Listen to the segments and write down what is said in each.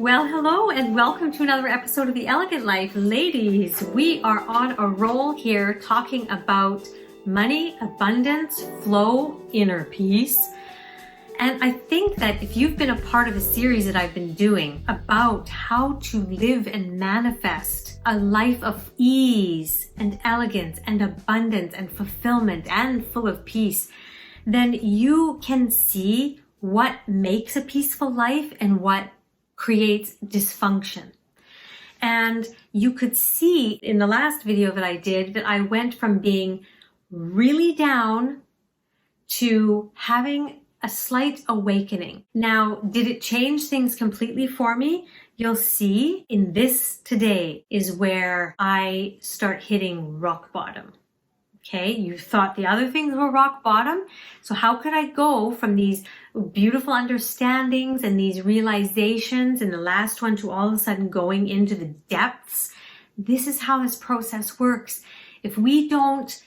Well, hello and welcome to another episode of The Elegant Life. Ladies, we are on a roll here talking about money, abundance, flow, inner peace. And I think that if you've been a part of a series that I've been doing about how to live and manifest a life of ease and elegance and abundance and fulfillment and full of peace, then you can see what makes a peaceful life and what creates dysfunction. And you could see in the last video that I did that I went from being really down to having a slight awakening. Now, did it change things completely for me? You'll see in this today is where I start hitting rock bottom. Okay, you thought the other things were rock bottom. So how could I go from these beautiful understandings and these realizations and the last one to all of a sudden going into the depths? This is how this process works. If we don't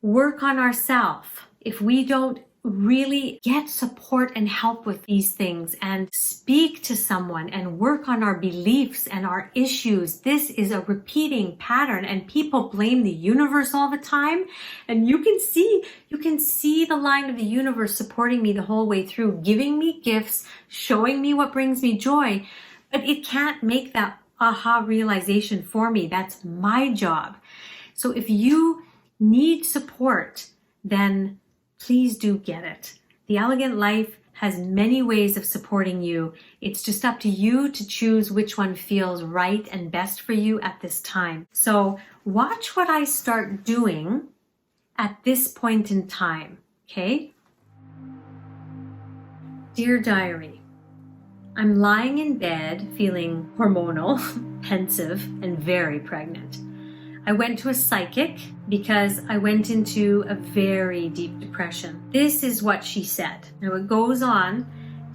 work on ourselves, if we don't really get support and help with these things and speak to someone and work on our beliefs and our issues, this is a repeating pattern, and people blame the universe all the time. And you can see the line of the universe supporting me the whole way through, giving me gifts, showing me what brings me joy, but it can't make that aha realization for me. That's my job. So if you need support, then please do get it. The Elegant Life has many ways of supporting you. It's just up to you to choose which one feels right and best for you at this time. So watch what I start doing at this point in time, okay? Dear Diary, I'm lying in bed feeling hormonal, pensive, and very pregnant. I went to a psychic because I went into a very deep depression. This is what she said. Now it goes on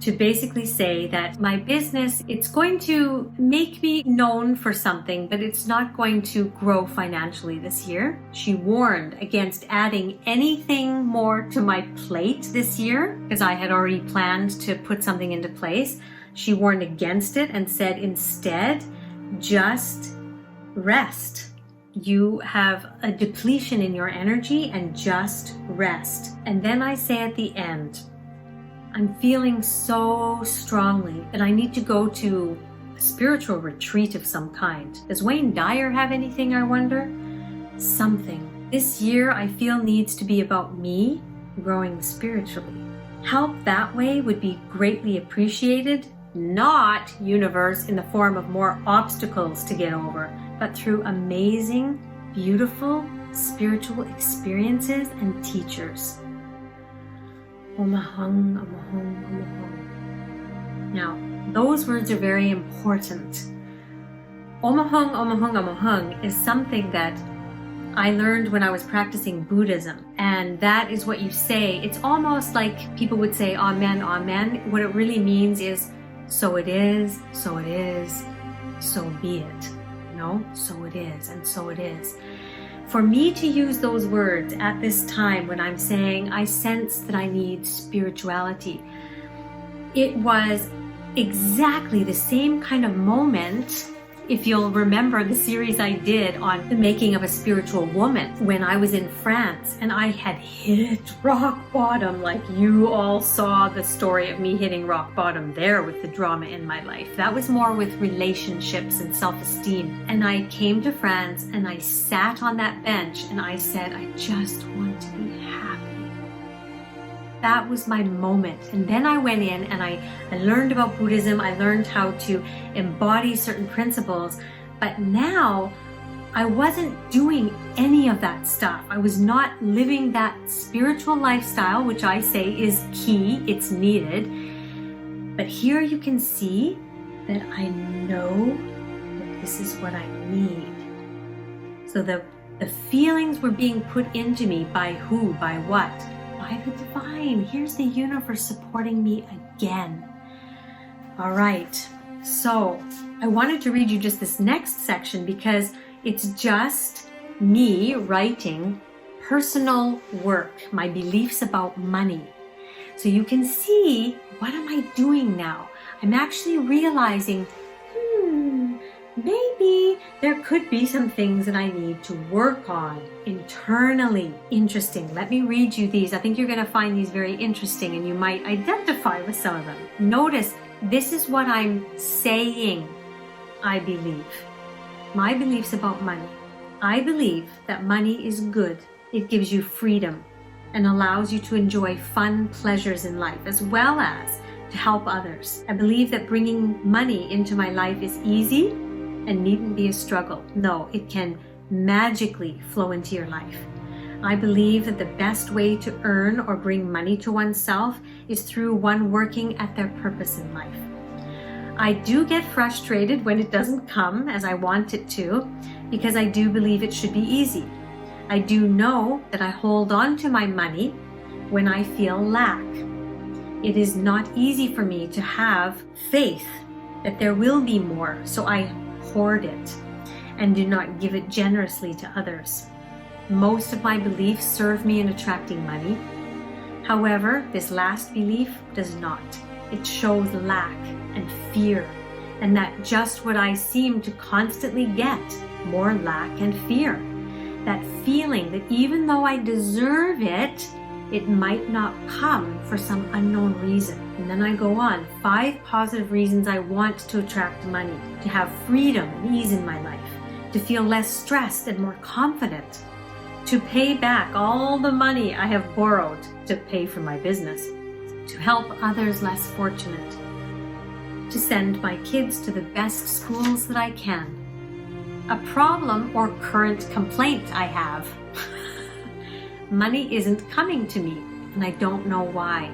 to basically say that my business, it's going to make me known for something, but it's not going to grow financially this year. She warned against adding anything more to my plate this year because I had already planned to put something into place. She warned against it and said instead, just rest. You have a depletion in your energy and just rest. And then I say at the end, I'm feeling so strongly that I need to go to a spiritual retreat of some kind. Does Wayne Dyer have anything, I wonder? Something. This year I feel needs to be about me growing spiritually. Help that way would be greatly appreciated. Not, universe, in the form of more obstacles to get over, but through amazing, beautiful, spiritual experiences and teachers. Omahung, omahung, omahung. Now, those words are very important. Omahung, omahung, omahung is something that I learned when I was practicing Buddhism. And that is what you say. It's almost like people would say, Amen, Amen. What it really means is, so it is, so it is, so be it. No, so it is, and so it is. For me to use those words at this time when I'm saying I sense that I need spirituality, it was exactly the same kind of moment. If you'll remember the series I did on the making of a spiritual woman when I was in France and I had hit rock bottom, like you all saw the story of me hitting rock bottom there with the drama in my life. That was more with relationships and self-esteem. And I came to France and I sat on that bench and I said, I just want to be happy. That was my moment. And then I went in and I learned about Buddhism. I learned how to embody certain principles. But now I wasn't doing any of that stuff. I was not living that spiritual lifestyle, which I say is key. It's needed. But here you can see that I know that this is what I need. So the feelings were being put into me by who, by what? By the divine. Here's the universe supporting me again. All right. So I wanted to read you just this next section because it's just me writing personal work, my beliefs about money. So you can see, what am I doing now? I'm actually realizing, maybe there could be some things that I need to work on internally. Interesting. Let me read you these. I think you're going to find these very interesting and you might identify with some of them. Notice, this is what I'm saying I believe. My beliefs about money. I believe that money is good. It gives you freedom and allows you to enjoy fun pleasures in life as well as to help others. I believe that bringing money into my life is easy and needn't be a struggle. No, it can magically flow into your life. I believe that the best way to earn or bring money to oneself is through one working at their purpose in life. I do get frustrated when it doesn't come as I want it to, because I do believe it should be easy. I do know that I hold on to my money when I feel lack. It is not easy for me to have faith that there will be more, so I hoard it and do not give it generously to others. Most of my beliefs serve me in attracting money. However, this last belief does not. It shows lack and fear, and that just what I seem to constantly get, more lack and fear. That feeling that even though I deserve it, it might not come for some unknown reason. And then I go on, 5 positive reasons I want to attract money, to have freedom and ease in my life, to feel less stressed and more confident, to pay back all the money I have borrowed to pay for my business, to help others less fortunate, to send my kids to the best schools that I can. A problem or current complaint I have. Money isn't coming to me, and I don't know why.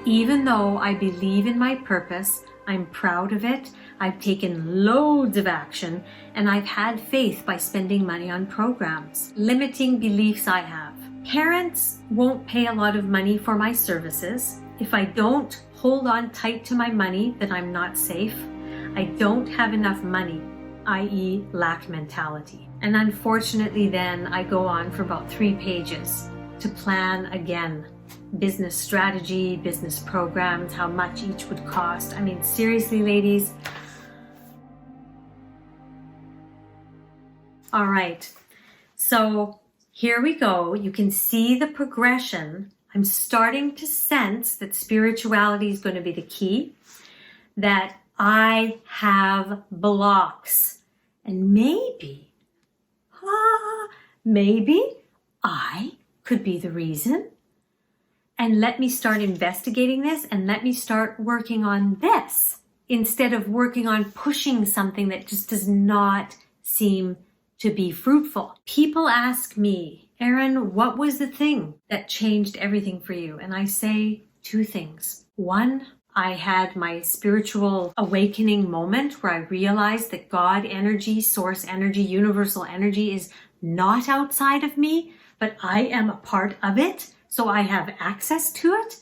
Even though I believe in my purpose, I'm proud of it, I've taken loads of action, and I've had faith by spending money on programs. Limiting beliefs I have. Parents won't pay a lot of money for my services. If I don't hold on tight to my money, then I'm not safe. I don't have enough money, i.e. lack mentality. And unfortunately then I go on for about 3 pages to plan again. Business strategy, business programs, how much each would cost. I mean, seriously, ladies. All right, so here we go. You can see the progression. I'm starting to sense that spirituality is going to be the key, that I have blocks, and maybe I could be the reason. And let me start investigating this and let me start working on this instead of working on pushing something that just does not seem to be fruitful. People ask me, Erin, what was the thing that changed everything for you? And I say 2 things. 1, I had my spiritual awakening moment where I realized that God energy, source energy, universal energy is not outside of me, but I am a part of it. So I have access to it.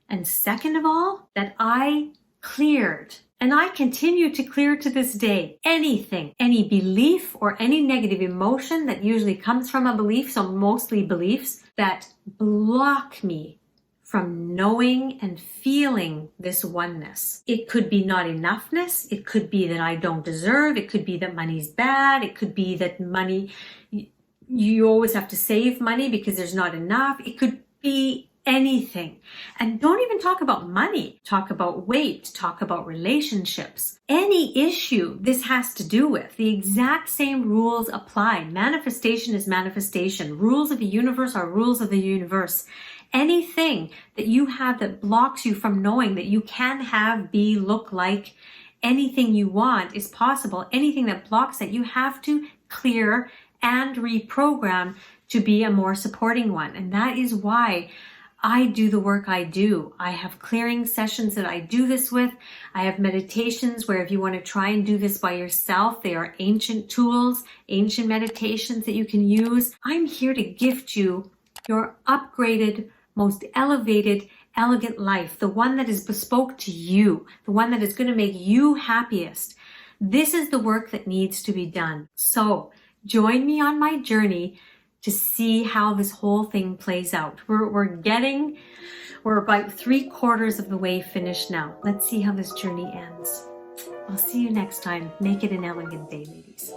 And second of all, that I cleared, and I continue to clear to this day, anything, any belief or any negative emotion that usually comes from a belief, so mostly beliefs, that block me from knowing and feeling this oneness. It could be not enoughness. It could be that I don't deserve. It could be that money's bad. It could be that money, you always have to save money because there's not enough. It could be anything. And don't even talk about money. Talk about weight. Talk about relationships. Any issue this has to do with, the exact same rules apply. Manifestation is manifestation. Rules of the universe are rules of the universe. Anything that you have that blocks you from knowing that you can have, be, look like anything you want is possible. Anything that blocks that, you have to clear and reprogram to be a more supporting one. And that is why I do the work I do. I have clearing sessions that I do this with. I have meditations where if you want to try and do this by yourself, they are ancient tools, ancient meditations that you can use. I'm here to gift you your upgraded, most elevated, elegant life, the one that is bespoke to you, the one that is going to make you happiest. This is the work that needs to be done. So join me on my journey to see how this whole thing plays out. We're getting We're about 3/4 of the way finished now. Let's see how this journey ends. I'll see you next time. Make it an elegant day, ladies.